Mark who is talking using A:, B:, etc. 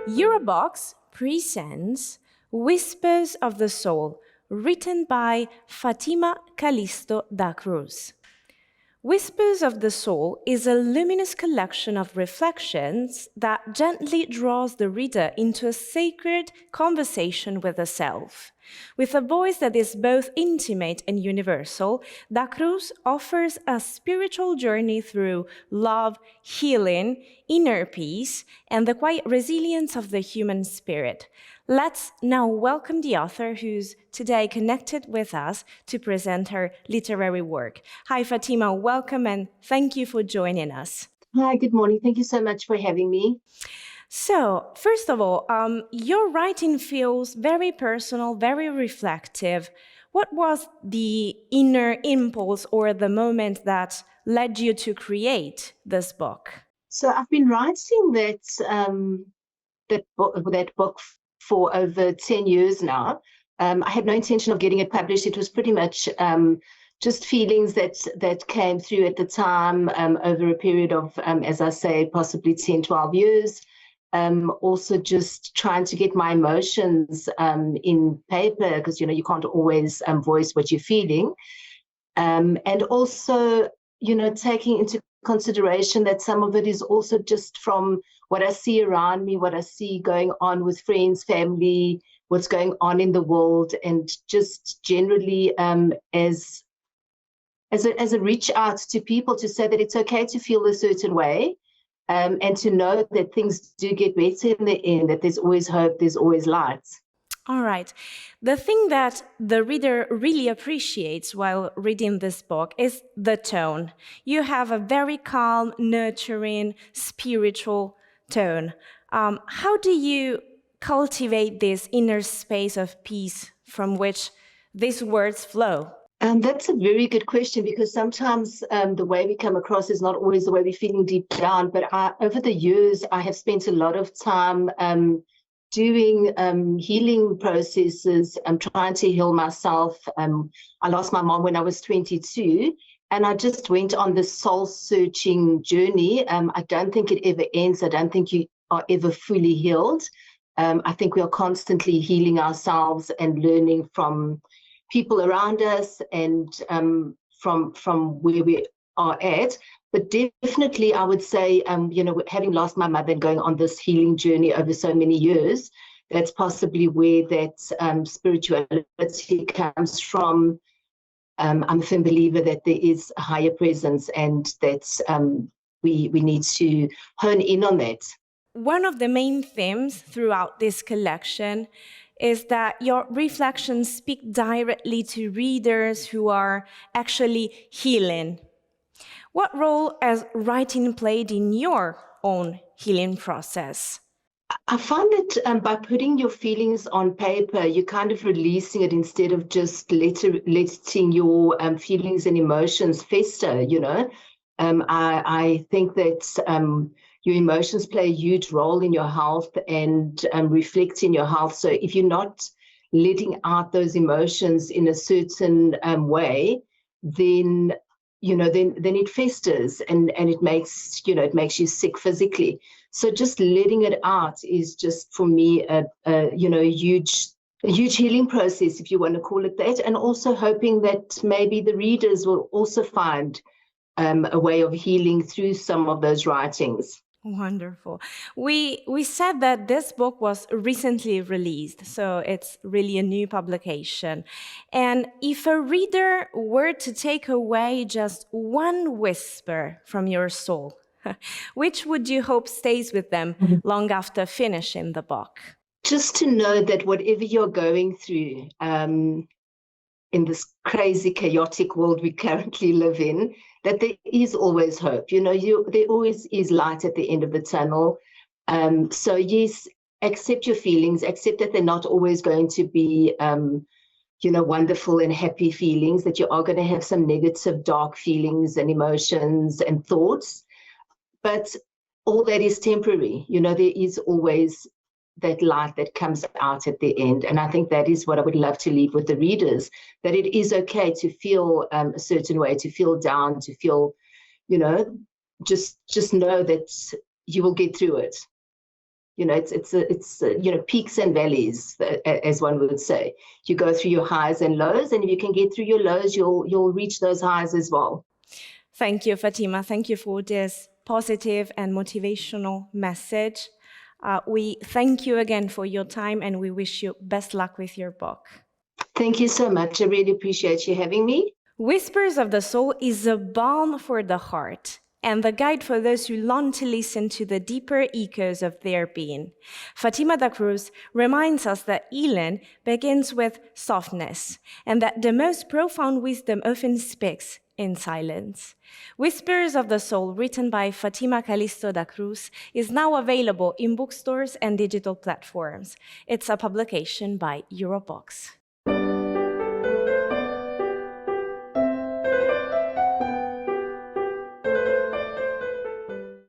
A: Eurobox presents Whispers of the Soul, written by Fatima Calisto da Cruz. Whispers of the Soul is a luminous collection of reflections that gently draws the reader into a sacred conversation with the self. With a voice that is both intimate and universal, Da Cruz offers a spiritual journey through love, healing, inner peace, and the quiet resilience of the human spirit. Let's now welcome the author who's today connected with us to present her literary work. Hi, Fatima, welcome and thank you for joining us.
B: Hi, good morning. Thank you so much for having me.
A: So, first of all, your writing feels very personal, very reflective. What was the inner impulse or the moment that led you to create this book?
B: So I've been writing that book for over 10 years now. I had no intention of getting it published. It was pretty much just feelings that came through at the time over a period of, as I say, possibly 10, 12 years. Also just trying to get my emotions in paper because, you can't always voice what you're feeling. And also, taking into consideration that some of it is also just from what I see around me, what I see going on with friends, family, what's going on in the world, and just generally as a reach out to people to say that it's okay to feel a certain way. And to know that things do get better in the end, that there's always hope, there's always light.
A: All right. The thing that the reader really appreciates while reading this book is the tone. You have a very calm, nurturing, spiritual tone. How do you cultivate this inner space of peace from which these words flow?
B: That's a very good question because sometimes the way we come across is not always the way we're feeling deep down. But over the years, I have spent a lot of time doing healing processes. I'm trying to heal myself. I lost my mom when I was 22, and I just went on this soul-searching journey. I don't think it ever ends. I don't think you are ever fully healed. I think we are constantly healing ourselves and learning from people around us and from where we are at. But definitely, I would say, having lost my mother and going on this healing journey over so many years, that's possibly where that spirituality comes from. I'm a firm believer that there is a higher presence and that we need to hone in on that.
A: One of the main themes throughout this collection is that your reflections speak directly to readers who are actually healing. What role has writing played in your own healing process?
B: I find that by putting your feelings on paper, you're kind of releasing it instead of just letting your feelings and emotions fester, I think that your emotions play a huge role in your health and reflect in your health. So if you're not letting out those emotions in a certain way, then it festers and it makes you sick physically. So just letting it out is just for me a huge healing process, if you want to call it that, and also hoping that maybe the readers will also find a way of healing through some of those writings.
A: Wonderful. We said that this book was recently released, so it's really a new publication. And if a reader were to take away just one whisper from your soul, which would you hope stays with them long after finishing the book?
B: Just to know that whatever you're going through in this crazy, chaotic world we currently live in, that there is always hope. There always is light at the end of the tunnel. So yes, accept your feelings, accept that they're not always going to be, wonderful and happy feelings, that you are going to have some negative, dark feelings and emotions and thoughts. But all that is temporary. There is always that light that comes out at the end. And I think that is what I would love to leave with the readers, that it is okay to feel a certain way, to feel down, to feel, just know that you will get through it. it's peaks and valleys, as one would say. You go through your highs and lows, and if you can get through your lows, you'll reach those highs as well.
A: Thank you, Fatima. Thank you for this positive and motivational message. We thank you again for your time, and we wish you best luck with your book.
B: Thank you so much. I really appreciate you having me.
A: Whispers of the Soul is a balm for the heart and the guide for those who long to listen to the deeper echoes of their being. Fatima da Cruz reminds us that healing begins with softness and that the most profound wisdom often speaks in silence. Whispers of the Soul, written by Fatima Calisto da Cruz, is now available in bookstores and digital platforms. It's a publication by Eurobox.